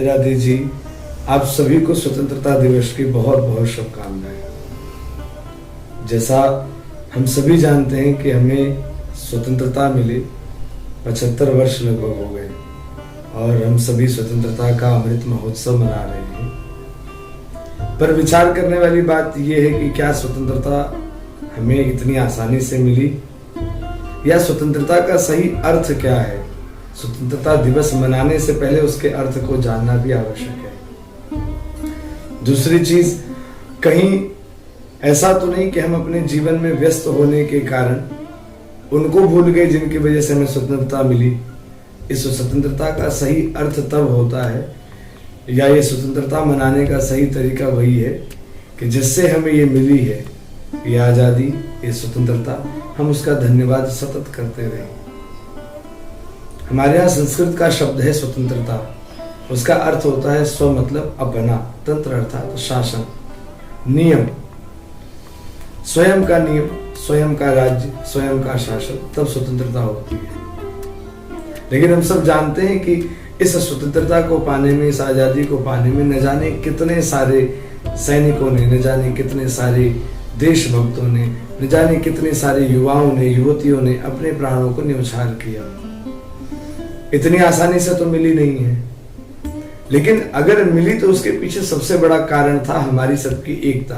राधे राधे जी। आप सभी को स्वतंत्रता दिवस की बहुत बहुत शुभकामनाएं। जैसा हम सभी जानते हैं कि हमें स्वतंत्रता मिले 75 वर्ष लगभग हो गए और हम सभी स्वतंत्रता का अमृत महोत्सव मना रहे हैं। पर विचार करने वाली बात यह है कि क्या स्वतंत्रता हमें इतनी आसानी से मिली, या स्वतंत्रता का सही अर्थ क्या है। स्वतंत्रता दिवस मनाने से पहले उसके अर्थ को जानना भी आवश्यक है। दूसरी चीज, कहीं ऐसा तो नहीं कि हम अपने जीवन में व्यस्त होने के कारण उनको भूल गए जिनकी वजह से हमें स्वतंत्रता मिली। इस स्वतंत्रता का सही अर्थ तब होता है, या ये स्वतंत्रता मनाने का सही तरीका वही है कि जिससे हमें ये मिली है, ये आजादी, ये स्वतंत्रता, हम उसका धन्यवाद सतत करते रहें। हमारे यहाँ संस्कृत का शब्द है स्वतंत्रता। उसका अर्थ होता है स्व मतलब अपना, तंत्र अर्थात शासन, नियम, स्वयं का नियम, स्वयं का राज्य, स्वयं का शासन, तब स्वतंत्रता होती है। लेकिन हम सब जानते हैं कि इस स्वतंत्रता को पाने में, इस आजादी को पाने में न जाने कितने सारे सैनिकों ने, न जाने कितने सारे देशभक्तों ने, न जाने कितने सारे युवाओं ने, युवतियों ने अपने प्राणों को न्यौछावर किया। इतनी आसानी से तो मिली नहीं है, लेकिन अगर मिली तो उसके पीछे सबसे बड़ा कारण था हमारी सबकी एकता।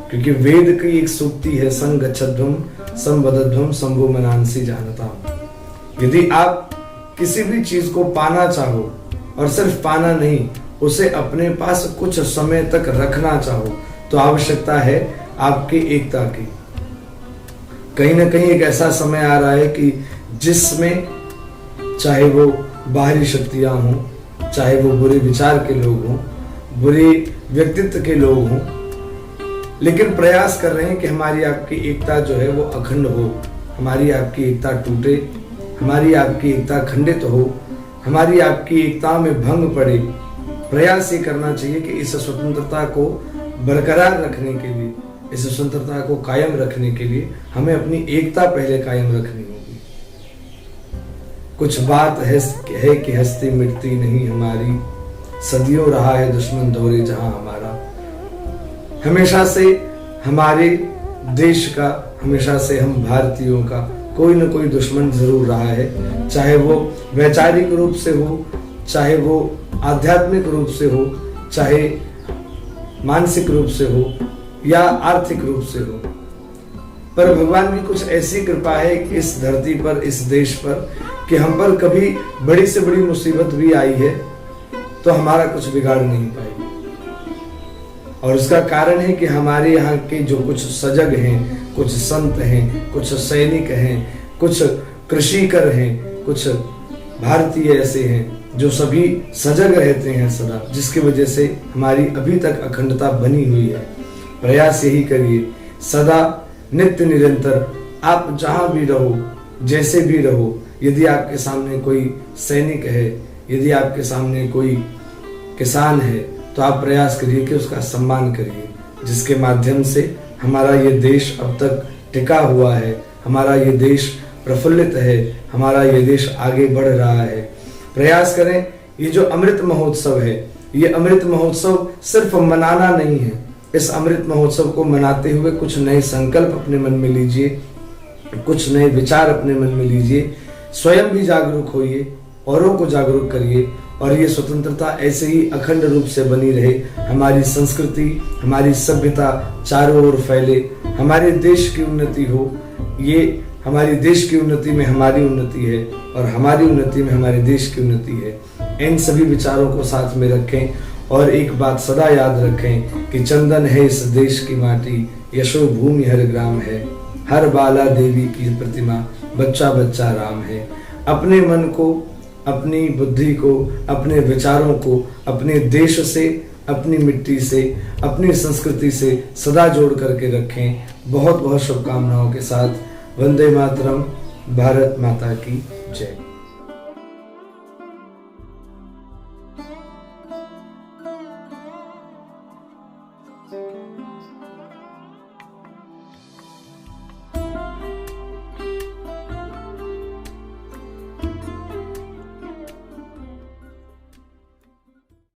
क्योंकि वेद की एक सूक्ति है, संगच्छध्वम संवदध्वम संभो मनांसी जानता। यदि आप किसी भी चीज को पाना चाहो, और सिर्फ पाना नहीं, उसे अपने पास कुछ समय तक रखना चाहो, तो आवश्यकता है आपकी एकता की। कहीं ना कहीं एक ऐसा समय आ रहा है कि जिसमें चाहे वो बाहरी शक्तियां हों, चाहे वो बुरे विचार के लोग हों, बुरे व्यक्तित्व के लोग हों, लेकिन प्रयास कर रहे हैं कि हमारी आपकी एकता जो है वो अखंड हो, हमारी आपकी एकता टूटे, हमारी आपकी एकता खंडित हो, हमारी आपकी एकता में भंग पड़े। प्रयास ये करना चाहिए कि इस स्वतंत्रता को बरकरार रखने के लिए, इस स्वतंत्रता को कायम रखने के लिए हमें अपनी एकता पहले कायम रखनी होगी। कुछ बात है कि हस्ती मिटती नहीं हमारी, सदियों रहा है दुश्मन दौरे जहां हमारा। हमेशा से हमारे देश का, हमेशा से हम भारतीयों का कोई न कोई दुश्मन जरूर रहा है, चाहे वो वैचारिक रूप से हो, चाहे वो आध्यात्मिक रूप से हो, चाहे मानसिक रूप से हो, या आर्थिक रूप से हो। पर भगवान की कुछ ऐसी कृपा है कि इस धरती पर, इस देश पर, कि हम पर कभी बड़ी से बड़ी मुसीबत भी आई है तो हमारा कुछ बिगाड़ नहीं पाई। और उसका कारण है कि हमारे यहाँ के जो कुछ सजग हैं, कुछ संत हैं, कुछ सैनिक हैं, कुछ कृषिकर हैं, कुछ भारतीय ऐसे हैं जो सभी सजग रहते हैं सदा, जिसकी वजह से हमारी अभी तक अखंडता बनी हुई है। प्रयास यही करिए, सदा नित्य निरंतर, आप जहां भी रहो, जैसे भी रहो, यदि आपके सामने कोई सैनिक है, यदि आपके सामने कोई किसान है, तो आप प्रयास करिए कि उसका सम्मान करिए, जिसके माध्यम से हमारा ये देश अब तक टिका हुआ है, हमारा ये देश प्रफुल्लित है, हमारा ये देश आगे बढ़ रहा है। प्रयास करें, ये जो अमृत महोत्सव है, ये अमृत महोत्सव सिर्फ मनाना नहीं है। इस अमृत महोत्सव को मनाते हुए कुछ नए संकल्प अपने मन में लीजिए, कुछ नए विचार अपने मन में लीजिए, स्वयं भी जागरूक होइए, औरों को जागरूक करिए, और ये स्वतंत्रता ऐसे ही अखंड रूप से बनी रहे। हमारी संस्कृति, हमारी सभ्यता चारों ओर फैले, हमारे देश की उन्नति हो। ये हमारी देश की उन्नति में हमारी उन्नति है, और हमारी उन्नति में हमारे देश की उन्नति है। इन सभी विचारों को साथ में रखें, और एक बात सदा याद रखें कि चंदन है इस देश की माटी, यशो भूमि हर ग्राम है, हर बाला देवी की प्रतिमा, बच्चा बच्चा राम है। अपने मन को, अपनी बुद्धि को, अपने विचारों को अपने देश से, अपनी मिट्टी से, अपनी संस्कृति से सदा जोड़ करके रखें। बहुत बहुत शुभकामनाओं के साथ वंदे मातरम। भारत माता की जय। Thank you.